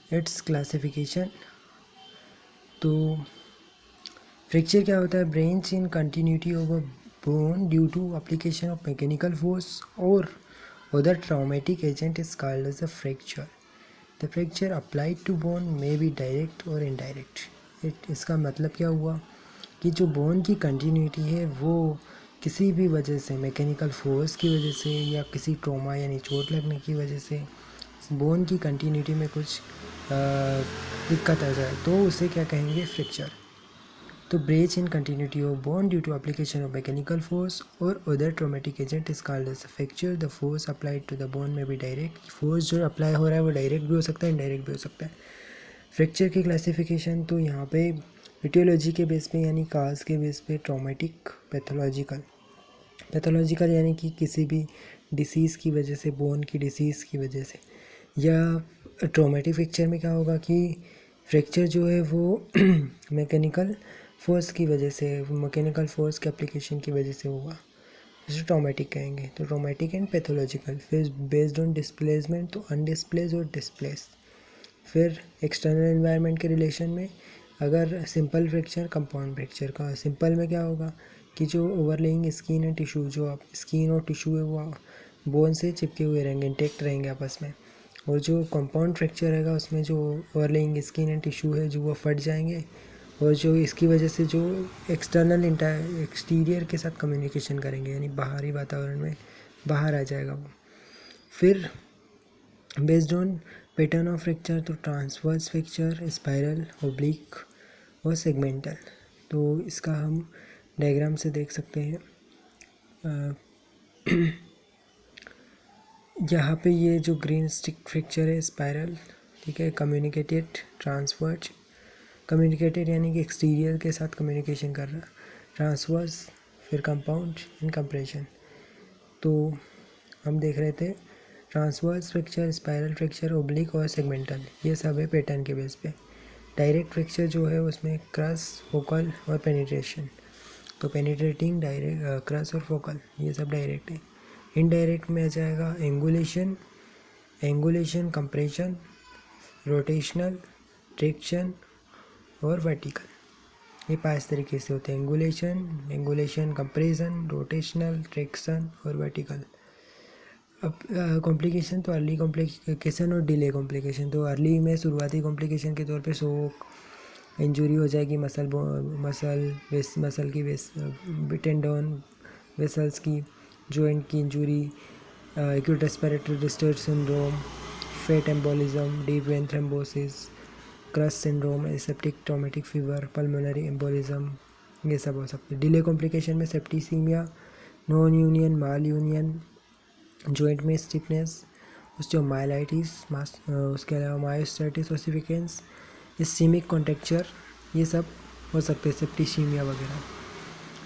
It's classification. तो fracture क्या होता है? Breach in continuity of a bone due to application of mechanical force और other traumatic agent is called as a fracture. The fracture applied to bone may be direct और indirect. इसका मतलब क्या हुआ कि जो बोन की कंटिन्यूटी है वो किसी भी वजह से, मैकेनिकल फोर्स की वजह से या किसी ट्रॉमा यानी चोट लगने की वजह से बोन की कंटिन्यूटी में कुछ दिक्कत आ जाए तो उसे क्या कहेंगे? फ्रैक्चर। तो breach in continuity of bone due to application of mechanical force और other traumatic agent is called as fracture. The force applied to the bone में भी डायरेक्ट, फोर्स जो अप्लाई हो रहा है वो डायरेक्ट भी हो सकता है, इनडायरेक्ट भी हो सकता है। फ्रैक्चर की क्लासिफिकेशन तो यहाँ पे एटियोलॉजी के बेस पे यानी काज के बेस पे, ट्रॉमेटिक, पैथोलॉजिकल यानी कि किसी भी डिसीज़ की वजह से, बोन की डिसीज़ की वजह से, या ट्रॉमेटिक फ्रैक्चर में क्या होगा कि फ्रैक्चर जो है वो मैकेनिकल फोर्स की वजह से, मैकेनिकल फोर्स के एप्लीकेशन की वजह से होगा, जिसे ट्रॉमेटिक कहेंगे। तो ट्रॉमेटिक एंड पैथोलॉजिकल। फिर बेस्ड ऑन डिस्प्लेसमेंट तो अनडिस्प्लेस और डिस्प्लेस। फिर एक्सटर्नल एनवायरनमेंट के रिलेशन में अगर सिंपल फ्रैक्चर, कंपाउंड फ्रैक्चर का सिंपल में क्या होगा कि जो ओवरलेइंग स्किन एंड टिश्यू, जो आप स्किन और टिश्यू है वो बोन से चिपके हुए रहेंगे, इंटेक्ट रहेंगे आपस में। और जो कंपाउंड फ्रैक्चर रहेगा उसमें जो ओवरलेइंग स्किन एंड टिश्यू है जो वो फट जाएंगे और जो इसकी वजह से जो एक्सटर्नल एक्सटीरियर के साथ कम्युनिकेशन करेंगे यानी बाहरी वातावरण में बाहर आ जाएगा वो। फिर based on pattern of fracture तो ट्रांसवर्स फ्रैक्चर, स्पाइरल, ओब्लिक और सेगमेंटल। तो इसका हम डायग्राम से देख सकते हैं। यहाँ पे ये जो ग्रीन स्टिक फ्रैक्चर है स्पाइरल, ठीक है, कम्युनिकेटेड, ट्रांसवर्स, कम्युनिकेटेड यानी कि एक्सटीरियर के साथ कम्युनिकेशन कर रहा, ट्रांसवर्स, फिर कंपाउंड एंड कंप्रेशन। तो हम देख रहे थे transverse fracture, spiral fracture, oblique और सेगमेंटल, ये सब है पैटर्न के बेस पे। डायरेक्ट फ्रैक्चर जो है उसमें क्रस, फोकल और पेनिट्रेशन। तो पेनिट्रेटिंग, डायरेक्ट, क्रस और फोकल ये सब डायरेक्ट है। इनडायरेक्ट में आ जाएगा एंगुलेशन, कंप्रेशन, रोटेशनल, ट्रैक्शन और वर्टिकल। ये 5 तरीके से होते हैं: एंगुलेशन, कंप्रेशन, रोटेशनल, ट्रैक्शन और वर्टिकल। अब कॉम्प्लिकेशन तो अर्ली कॉम्प्लिकेशन और डिले कॉम्प्लिकेशन। तो अर्ली में शुरुआती कॉम्प्लिकेशन के तौर पे शोक, इंजरी हो जाएगी मसल की टेंडन, वेसल्स की, जॉइंट की injury, acute respiratory distress syndrome, fat embolism, deep vein thrombosis, crush syndrome, aseptic traumatic fever, pulmonary embolism, ये सब हो सकते हैं। डिले कॉम्प्लिकेशन में septicaemia, non union, mal union, joint में स्टिफनेस, ऑस्टियोमाइलाइटिस, उसके अलावा मायोस्टाइटिस ओसिफिकेंस, इस्कीमिक कॉन्ट्रैक्चर, ये सब हो सकते हैं, सेप्टिसीमिया वगैरह।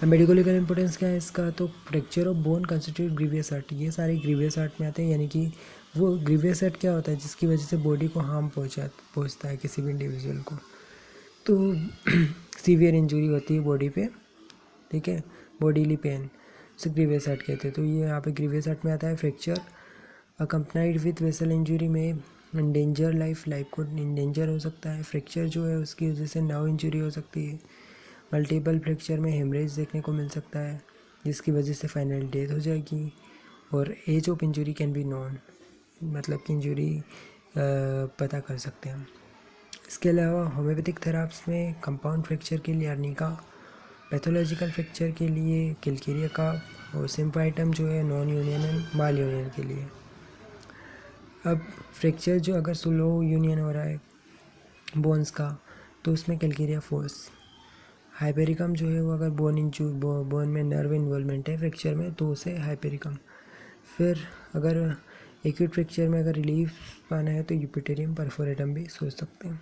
अब मेडिकल इंपॉर्टेंस क्या है इसका? तो fracture of bone constitute grievous hurt, ये सारे ग्रीवियस हर्ट में आते हैं। यानी कि वो ग्रीवियस हर्ट क्या होता है? जिसकी वजह से बॉडी को हार्म पहुँचता है किसी भी इंडिविजुअल को। तो सीवियर इंजरी होती है बॉडी पे, ठीक है, बॉडीली पेन, उसे ग्रीवियस हर्ट कहते हैं। तो ये यहाँ पे ग्रीवियस हर्ट में आता है फ्रैक्चर। अकम्पनाइड विथ वेसल इंजरी में इंडेंजर लाइफ को इंडेंजर हो सकता है। फ्रैक्चर जो है उसकी वजह से नर्व इंजरी हो सकती है। मल्टीपल फ्रैक्चर में हेमरेज देखने को मिल सकता है जिसकी वजह से फाइनल डेथ हो जाएगी। और age of injury can be known, मतलब कि इंजरी पता कर सकते हैं हम। इसके अलावा होम्योपैथिक थेराप्स में कंपाउंड फ्रैक्चर के लिए अर्निका, पैथोलॉजिकल फ्रैक्चर के लिए किलकेरिया का, और सिम्पाइटम जो है non union and mall union के लिए। अब फ्रैक्चर जो अगर स्लो यूनियन हो रहा है बोन्स का तो उसमें कैलकेरिया फोर्स। हाइपेरिकम जो है वो अगर बोन में नर्व इन्वॉल्वमेंट है फ्रैक्चर में तो उसे हाइपेरिकम। फिर अगर एक्यूट फ्रैक्चर में अगर रिलीफ पाना है तो यूपिटेरियम परफोरेटम भी सोच सकते हैं।